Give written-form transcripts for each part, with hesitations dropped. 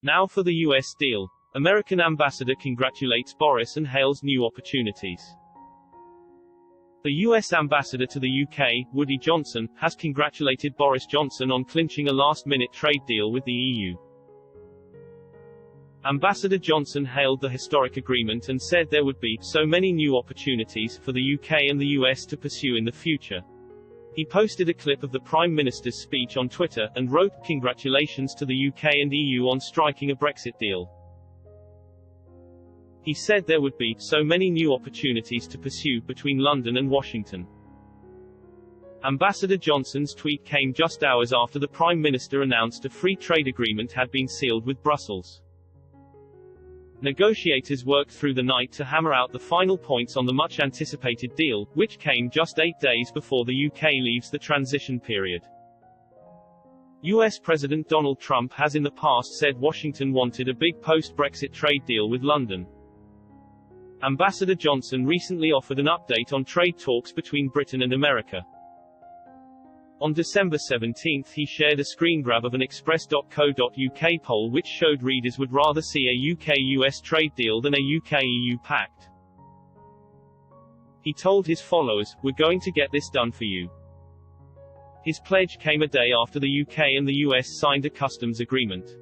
Now for the U.S. deal. American ambassador congratulates Boris and hails new opportunities. The U.S. ambassador to the UK, Woody Johnson, has congratulated Boris Johnson on clinching a last-minute trade deal with the EU. Ambassador Johnson hailed the historic agreement and said there would be so many new opportunities for the UK and the US to pursue in the future. He posted a clip of the Prime Minister's speech on Twitter, and wrote, "Congratulations to the UK and EU on striking a Brexit deal." He said there would be so many new opportunities to pursue between London and Washington. Ambassador Johnson's tweet came just hours after the Prime Minister announced a free trade agreement had been sealed with Brussels. Negotiators worked through the night to hammer out the final points on the much-anticipated deal, which came just 8 days before the UK leaves the transition period. US President Donald Trump has in the past said Washington wanted a big post-Brexit trade deal with London. Ambassador Johnson recently offered an update on trade talks between Britain and America. On December 17, he shared a screen grab of an Express.co.uk poll which showed readers would rather see a UK-US trade deal than a UK-EU pact. He told his followers, "We're going to get this done for you." His pledge came a day after the UK and the US signed a customs agreement.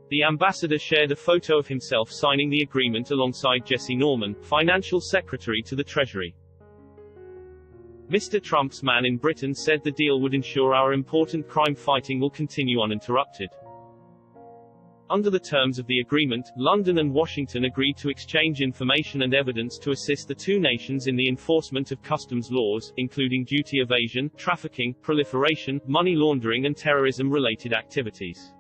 The ambassador shared a photo of himself signing the agreement alongside Jesse Norman, Financial Secretary to the Treasury. Mr. Trump's man in Britain said the deal would ensure our important crime fighting will continue uninterrupted. Under the terms of the agreement, London and Washington agreed to exchange information and evidence to assist the two nations in the enforcement of customs laws, including duty evasion, trafficking, proliferation, money laundering and terrorism-related activities.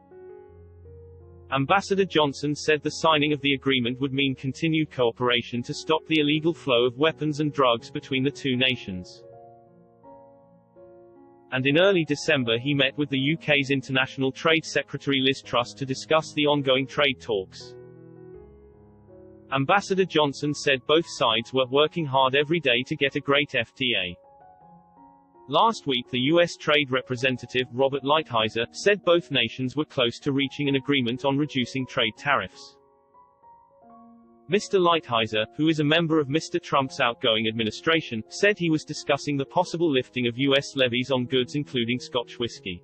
Ambassador Johnson said the signing of the agreement would mean continued cooperation to stop the illegal flow of weapons and drugs between the two nations. And in early December he met with the UK's International Trade Secretary Liz Truss to discuss the ongoing trade talks. Ambassador Johnson said both sides were working hard every day to get a great FTA. Last week the U.S. Trade Representative, Robert Lighthizer, said both nations were close to reaching an agreement on reducing trade tariffs. Mr. Lighthizer, who is a member of Mr. Trump's outgoing administration, said he was discussing the possible lifting of U.S. levies on goods including Scotch whiskey.